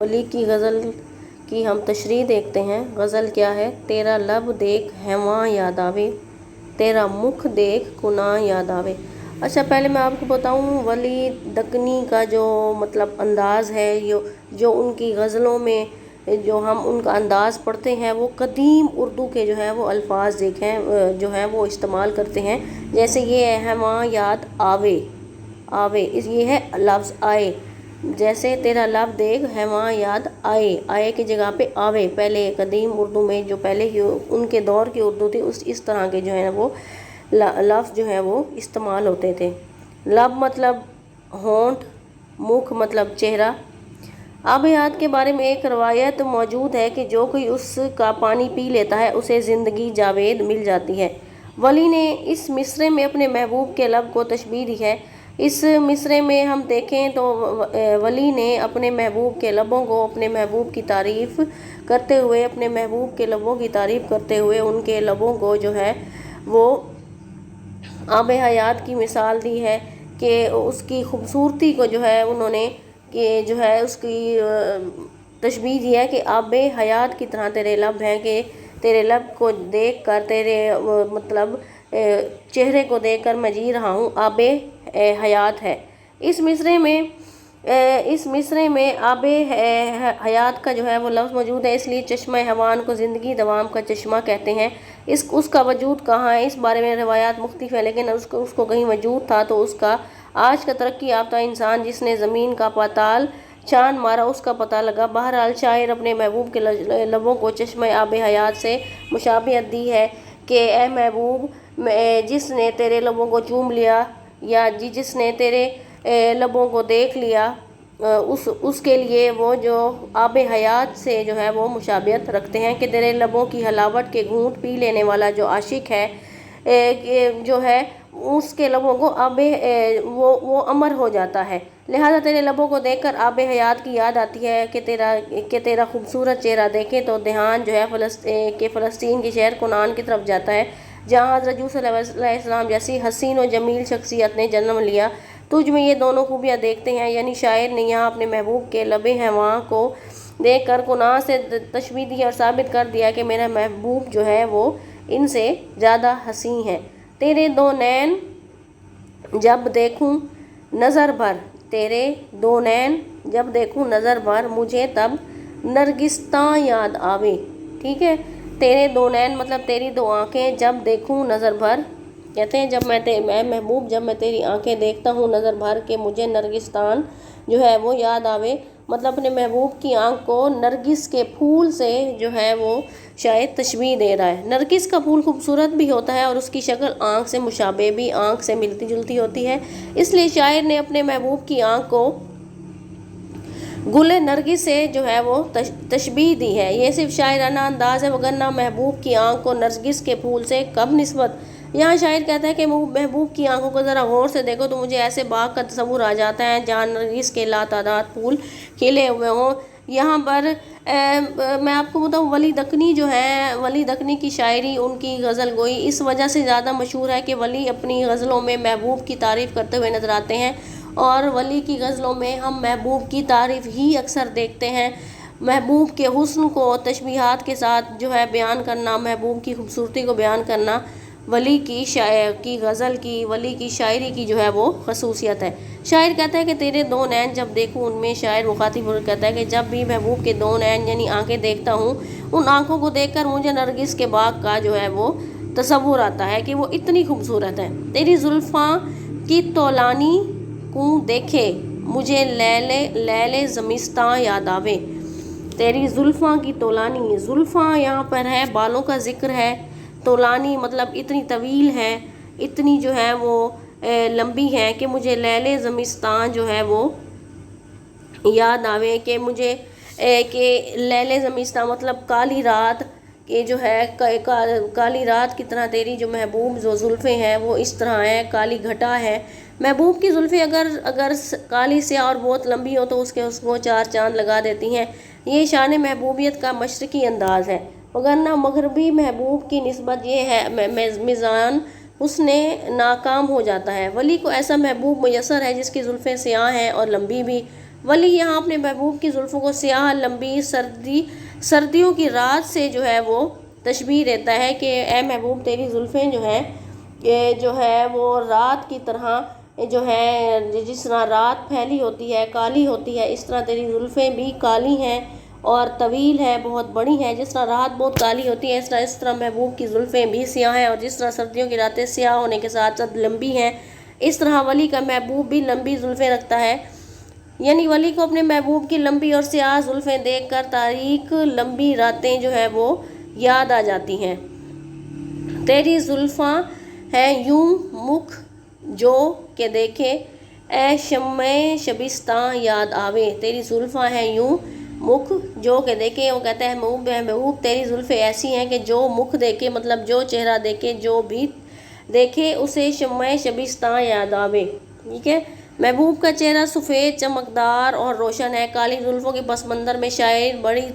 ولی کی غزل کی ہم تشریح دیکھتے ہیں۔ غزل کیا ہے؟ تیرا لب دیکھ ہواں یاد آوے، تیرا مکھ دیکھ کناں یاد آوے۔ اچھا، پہلے میں آپ کو بتاؤں ولی دکنی کا جو انداز ہے، جو ان کی غزلوں میں جو ہم ان کا انداز پڑھتے ہیں وہ قدیم اردو کے جو ہے وہ الفاظ جو ہے وہ استعمال کرتے ہیں۔ جیسے یہ ہے ہواں یاد آوے، یہ ہے لفظ آئے۔ جیسے تیرا لب دیکھ ہواں یاد آئے کی جگہ پہ آوے، پہلے قدیم اردو میں جو پہلے ان کے دور کی اردو تھی اس طرح کے جو ہے وہ لفظ جو ہے وہ استعمال ہوتے تھے۔ لب مطلب ہونٹ، مکھ مطلب چہرہ۔ آب حیات کے بارے میں ایک روایت موجود ہے کہ جو کوئی اس کا پانی پی لیتا ہے اسے زندگی جاوید مل جاتی ہے۔ ولی نے اس مصرعے میں اپنے محبوب کے لب کو تشبیہ دی ہے۔ اس مصرعے میں ہم دیکھیں تو ولی نے اپنے محبوب کے لبوں کو اپنے محبوب کی تعریف کرتے ہوئے ان کے لبوں کو جو ہے وہ آب حیات کی مثال دی ہے کہ اس کی خوبصورتی کو جو ہے انہوں نے اس کی تشبیہ دی ہے کہ آب حیات کی طرح تیرے لب ہیں، کہ تیرے لب کو دیکھ کر، تیرے چہرے کو دیکھ کر میں جی رہا ہوں، آب حیات ہے۔ اس مصرعے میں آب حیات کا جو ہے وہ لفظ موجود ہے، اس لیے چشمہ حیوان کو زندگی دوام کا چشمہ کہتے ہیں۔ اس کا وجود کہاں ہے، اس بارے میں روایات مختلف ہیں، لیکن اس کو کہیں وجود تھا تو اس کا آج کا ترقی یافتہ انسان جس نے زمین کا پاتال چھان مارا اس کا پتہ لگا۔ بہرحال شاعر اپنے محبوب کے لبوں کو چشمہ آب حیات سے مشابہت دی ہے کہ اے محبوب، جس نے تیرے لبوں کو چوم لیا یا جس نے تیرے لبوں کو دیکھ لیا، اس کے لیے وہ جو آب حیات سے جو ہے وہ مشابہت رکھتے ہیں کہ تیرے لبوں کی حلاوت کے گھونٹ پی لینے والا جو عاشق ہے جو ہے اس کے لبوں کو وہ امر ہو جاتا ہے۔ لہذا تیرے لبوں کو دیکھ کر آب حیات کی یاد آتی ہے کہ تیرا خوبصورت چہرہ دیکھیں تو دھیان جو ہے فلسطین کے شہر کنعان کی طرف جاتا ہے، جہاں حضرت یوسف علیہ السلام جیسی حسین و جمیل شخصیت نے جنم لیا۔ تجھ میں یہ دونوں خوبیاں دیکھتے ہیں، یعنی شاعر نے یہاں اپنے محبوب کے لب ہواں کو دیکھ کر کنعان سے تشبیہ دی اور ثابت کر دیا کہ میرا محبوب جو ہے وہ ان سے زیادہ حسین ہے۔ تیرے دو نین جب دیکھوں نظر بھر، تیرے دو نین جب دیکھوں نظر بھر، مجھے تب نرگساں یاد آوے۔ ٹھیک ہے، تیرے دو نین مطلب تیری دو آنکھیں، جب دیکھوں نظر بھر، کہتے ہیں میں محبوب جب میں تیری آنکھیں دیکھتا ہوں نظر بھر کے مجھے نرگساں جو ہے وہ یاد آوے، مطلب اپنے محبوب کی آنکھ کو نرگس کے پھول سے جو ہے وہ شاید تشبیہ دے رہا ہے۔ نرگس کا پھول خوبصورت بھی ہوتا ہے اور اس کی شکل آنکھ سے مشابہ بھی، آنکھ سے ملتی جلتی ہوتی ہے، اس لیے شاعر نے اپنے محبوب کی آنکھ کو گل نرگس سے جو ہے وہ تشبیہ دی ہے۔ یہ صرف شاعرانہ انداز ہے، وگرنہ محبوب کی آنکھ کو نرگس کے پھول سے کب نسبت۔ یہاں شاعر کہتا ہے کہ محبوب کی آنکھوں کو ذرا غور سے دیکھو تو مجھے ایسے باغ کا تصور آ جاتا ہے جہاں نرگس کے لاتعداد پھول کھلے ہوئے ہوں۔ یہاں پر میں آپ کو بتاؤں ولی دکنی کی شاعری، ان کی غزل گوئی اس وجہ سے زیادہ مشہور ہے کہ ولی اپنی غزلوں میں محبوب کی تعریف کرتے ہوئے نظر آتے ہیں، اور ولی کی غزلوں میں ہم محبوب کی تعریف ہی اکثر دیکھتے ہیں۔ محبوب کے حسن کو تشبیہات کے ساتھ جو ہے بیان کرنا، محبوب کی خوبصورتی کو بیان کرنا ولی کی غزل کی، ولی کی شاعری کی جو ہے وہ خصوصیت ہے۔ شاعر کہتا ہے کہ تیرے دو نین جب دیکھوں، ان میں شاعر مخاطب کہتا ہے کہ جب بھی محبوب کے دو نین یعنی آنکھیں دیکھتا ہوں، ان آنکھوں کو دیکھ کر مجھے نرگس کے باغ کا جو ہے وہ تصور آتا ہے کہ وہ اتنی خوبصورت ہے۔ تیری زلفاں کی طولانی کو دیکھے مجھے لیل زمستاں یاد آوے۔ تیری زلفاں کی طولانی، زلفاں یہاں پر ہے بالوں کا ذکر ہے، طولانی مطلب اتنی طویل ہے، اتنی جو ہے وہ لمبی ہے کہ مجھے لیل زمستاں جو ہے وہ یاد آوے، کہ لیل زمستاں مطلب کالی رات کہ جو ہے کالی رات کی طرح تیری جو محبوب جو زلفیں ہیں وہ اس طرح ہیں، کالی گھٹا ہے۔ محبوب کی زلفیں اگر کالی سیاہ اور بہت لمبی ہو تو اس کو چار چاند لگا دیتی ہیں۔ یہ شان محبوبیت کا مشرقی انداز ہے، وگرنہ مغربی محبوب کی نسبت یہ ہے میزان حسن ناکام ہو جاتا ہے۔ ولی کو ایسا محبوب میسر ہے جس کی زلفیں سیاہ ہیں اور لمبی بھی، ولی یہاں اپنے محبوب کی زلفوں کو سیاہ لمبی سردیوں کی رات سے جو ہے وہ تشبیہ دیتا ہے کہ اے محبوب تیری زلفیں جو ہے وہ رات کی طرح جو ہے، جس طرح رات پھیلی ہوتی ہے کالی ہوتی ہے، اس طرح تیری زلفیں بھی کالی ہیں اور طویل ہے، بہت بڑی ہیں۔ جس طرح رات بہت کالی ہوتی ہے اس طرح محبوب کی زلفیں بھی سیاہ ہیں، اور جس طرح سردیوں کی راتیں سیاہ ہونے کے ساتھ ساتھ لمبی ہیں، اس طرح ولی کا محبوب بھی لمبی زلفیں رکھتا ہے۔ یعنی ولی کو اپنے محبوب کی لمبی اور سیاہ زلفیں دیکھ کر تاریک لمبی راتیں جو ہے وہ یاد آ جاتی ہیں۔ تیری زلفاں ہیں یوں مکھ جو کہ دیکھے اے شمع شبستاں یاد آوے۔ تیری زلفاں ہیں یوں مکھ جو کہ دیکھے، وہ کہتا ہے محبوب تیری زلفیں ایسی ہیں کہ جو مکھ دیکھے، مطلب جو چہرہ دیکھے، جو بھی دیکھے اسے شمع شبستاں یاد آوے۔ ٹھیک ہے، محبوب کا چہرہ سفید چمکدار اور روشن ہے۔ کالی زلفوں کے پس منظر میں شاعر بڑی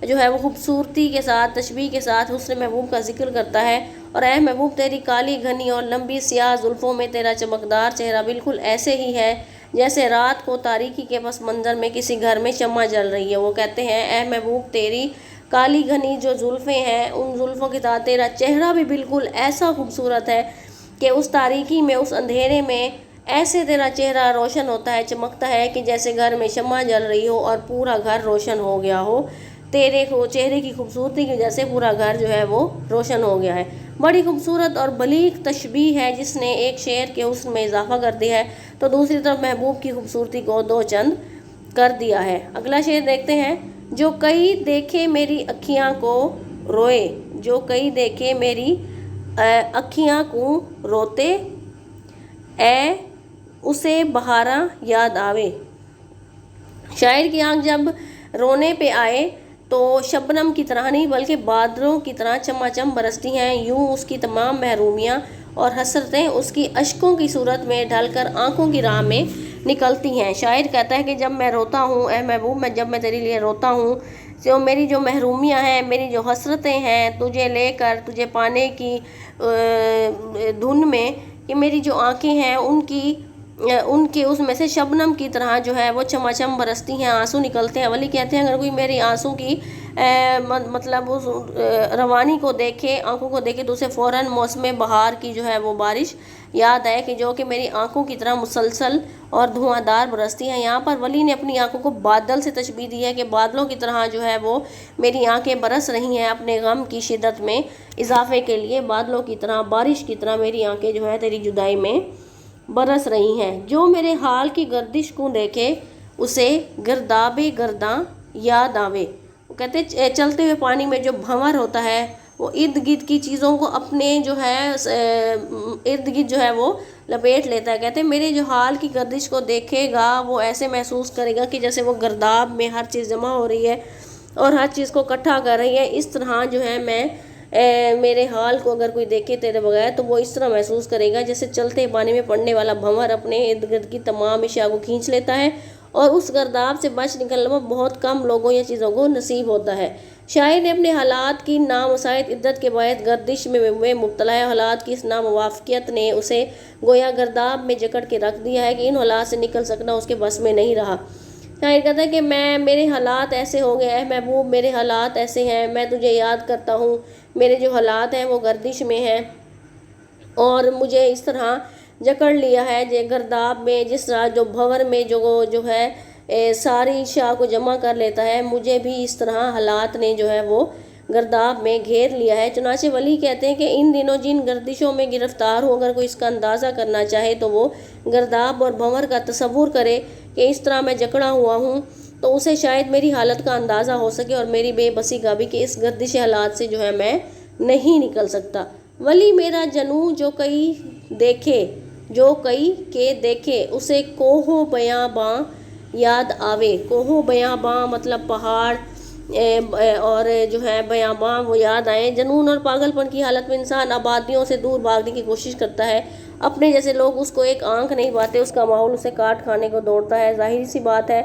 جو ہے وہ خوبصورتی کے ساتھ تشبیہ کے ساتھ حسن محبوب کا ذکر کرتا ہے، اور اے محبوب تیری کالی گھنی اور لمبی سیاہ زلفوں میں تیرا چمکدار چہرہ بالکل ایسے ہی ہے جیسے رات کو تاریکی کے پس منظر میں کسی گھر میں شمع جل رہی ہے۔ وہ کہتے ہیں اے محبوب تیری کالی گھنی جو زلفیں ہیں، ان زلفوں کے ساتھ تیرا چہرہ بھی بالکل ایسا خوبصورت ہے کہ اس تاریکی میں، اس اندھیرے میں ایسے تیرا چہرہ روشن ہوتا ہے، چمکتا ہے کہ جیسے گھر میں شمع جل رہی ہو اور پورا گھر روشن ہو گیا ہو۔ تیرے چہرے کی خوبصورتی کی وجہ سے پورا گھر جو ہے وہ روشن ہو گیا ہے۔ بڑی خوبصورت اور بلیغ تشبیہ ہے جس نے ایک شعر کے حسن میں اضافہ کر دیا ہے تو دوسری طرف محبوب کی خوبصورتی کو دو چند کر دیا ہے۔ اگلا شعر دیکھتے ہیں۔ جو کئی دیکھے میری اکھیاں کو روئے، جو کئی دیکھے میری اکھیاں کو روتے، اے اسے بہاراں یاد آوے۔ شاعر کی آنکھ جب رونے پہ آئے تو شبنم کی طرح نہیں بلکہ بادلوں کی طرح چماچم برستی ہیں، یوں اس کی تمام محرومیاں اور حسرتیں اس کی اشکوں کی صورت میں ڈھل کر آنکھوں کی راہ میں نکلتی ہیں۔ شاعر کہتا ہے کہ جب میں روتا ہوں اے محبوب، جب میں تیرے لیے روتا ہوں، تو میری جو محرومیاں ہیں، میری جو حسرتیں ہیں تجھے لے کر، تجھے پانے کی دھن میں، کہ میری جو آنکھیں ہیں ان کی اس میں سے شبنم کی طرح جو ہے وہ چماچم برستی ہیں، آنسو نکلتے ہیں۔ ولی کہتے ہیں اگر کوئی میری آنسو کی مطلب اس روانی کو دیکھے، آنکھوں کو دیکھے، تو اسے فوراً موسم بہار کی جو ہے وہ بارش یاد ہے کہ جو کہ میری آنکھوں کی طرح مسلسل اور دھواں دار برستی ہیں۔ یہاں پر ولی نے اپنی آنکھوں کو بادل سے تشبیہ دی ہے کہ بادلوں کی طرح جو ہے وہ میری آنکھیں برس رہی ہیں اپنے غم کی شدت میں اضافے کے لیے، بادلوں کی طرح، بارش کی طرح میری آنکھیں جو ہے تیری جدائی میں برس رہی ہیں۔ جو میرے حال کی گردش کو دیکھے اسے گرداب گرداں یاد آوے۔ وہ کہتے ہیں چلتے ہوئے پانی میں جو بھنور ہوتا ہے وہ ارد گرد کی چیزوں کو اپنے جو ہے ارد گرد جو ہے وہ لپیٹ لیتا ہے۔ کہتے ہیں میرے جو حال کی گردش کو دیکھے گا وہ ایسے محسوس کرے گا کہ جیسے وہ گرداب میں ہر چیز جمع ہو رہی ہے اور ہر چیز کو اکٹھا کر رہی ہے۔ اس طرح جو ہے میرے حال کو اگر کوئی دیکھے تیرے بغیر تو وہ اس طرح محسوس کرے گا جیسے چلتے پانی میں پڑنے والا بھنور اپنے ارد گرد کی تمام اشیاء کو کھینچ لیتا ہے، اور اس گرداب سے بچ نکلنا بہت کم لوگوں یا چیزوں کو نصیب ہوتا ہے۔ شاعر نے اپنے حالات کی نامساعد عدت کے باعث گردش میں مبتلا ہے۔ حالات کی اس ناموافقت نے اسے گویا گرداب میں جکڑ کے رکھ دیا ہے کہ ان حالات سے نکل سکنا اس کے بس میں نہیں رہا۔ شاعر کہتا ہے کہ میرے حالات ایسے ہو گئے، اے محبوب میرے حالات ایسے ہیں، میں تجھے یاد کرتا ہوں، میرے جو حالات ہیں وہ گردش میں ہیں اور مجھے اس طرح جکڑ لیا ہے گرداب میں، جس طرح جو بھنور میں جو ہے ساری اشیاء کو جمع کر لیتا ہے، مجھے بھی اس طرح حالات نے جو ہے وہ گرداب میں گھیر لیا ہے۔ چنانچہ ولی کہتے ہیں کہ ان دنوں جن گردشوں میں گرفتار ہو، اگر کوئی اس کا اندازہ کرنا چاہے تو وہ گرداب اور بھنور کا تصور کرے کہ اس طرح میں جکڑا ہوا ہوں، تو اسے شاید میری حالت کا اندازہ ہو سکے اور میری بے بسی کا بھی، کہ اس گردش حالات سے جو ہے میں نہیں نکل سکتا۔ ولی میرا جنوں جو کئی کے دیکھے اسے کوہ بیاباں یاد آوے۔ کوہ بیاباں مطلب پہاڑ اور جو ہے بیاباں وہ یاد آئیں۔ جنون اور پاگل پن کی حالت میں انسان آبادیوں سے دور بھاگنے کی کوشش کرتا ہے، اپنے جیسے لوگ اس کو ایک آنکھ نہیں پاتے، اس کا ماحول اسے کاٹ کھانے کو دوڑتا ہے، ظاہری سی بات ہے۔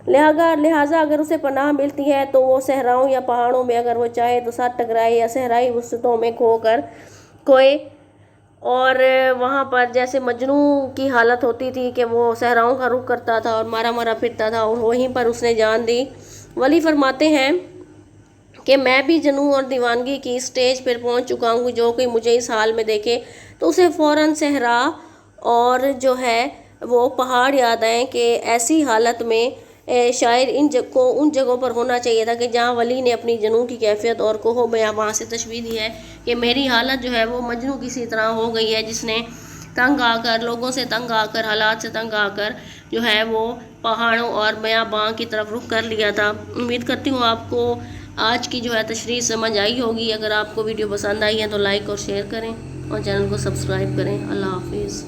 لہٰذا اگر اسے پناہ ملتی ہے تو وہ صحراؤں یا پہاڑوں میں، اگر وہ چاہے تو سر ٹکرائے یا صحرائی وسطوں میں کھوئے اور وہاں پر جیسے مجنو کی حالت ہوتی تھی کہ وہ صحراؤں کا رخ کرتا تھا اور مارا مارا پھرتا تھا، اور وہیں پر اس نے جان دی۔ ولی فرماتے ہیں کہ میں بھی جنون اور دیوانگی کی اسٹیج پر پہنچ چکا ہوں، جو کہ مجھے اس حال میں دیکھے تو اسے فوراً صحرا اور جو ہے وہ پہاڑ یاد آئیں کہ ایسی حالت میں شاعر ان جگہوں پر ہونا چاہیے تھا کہ جہاں ولی نے اپنی جنون کی کیفیت اور کوہ بیاں وہاں سے تشبیہ دی ہے کہ میری حالت جو ہے وہ مجنوں کسی طرح ہو گئی ہے، جس نے تنگ آ کر، لوگوں سے تنگ آ کر، حالات سے تنگ آ کر جو ہے وہ پہاڑوں اور بیاباں کی طرف رخ کر لیا تھا۔ امید کرتی ہوں آپ کو آج کی جو ہے تشریح سمجھ آئی ہوگی۔ اگر آپ کو ویڈیو پسند آئی ہے تو لائک اور شیئر کریں اور چینل کو سبسکرائب کریں۔ اللہ حافظ۔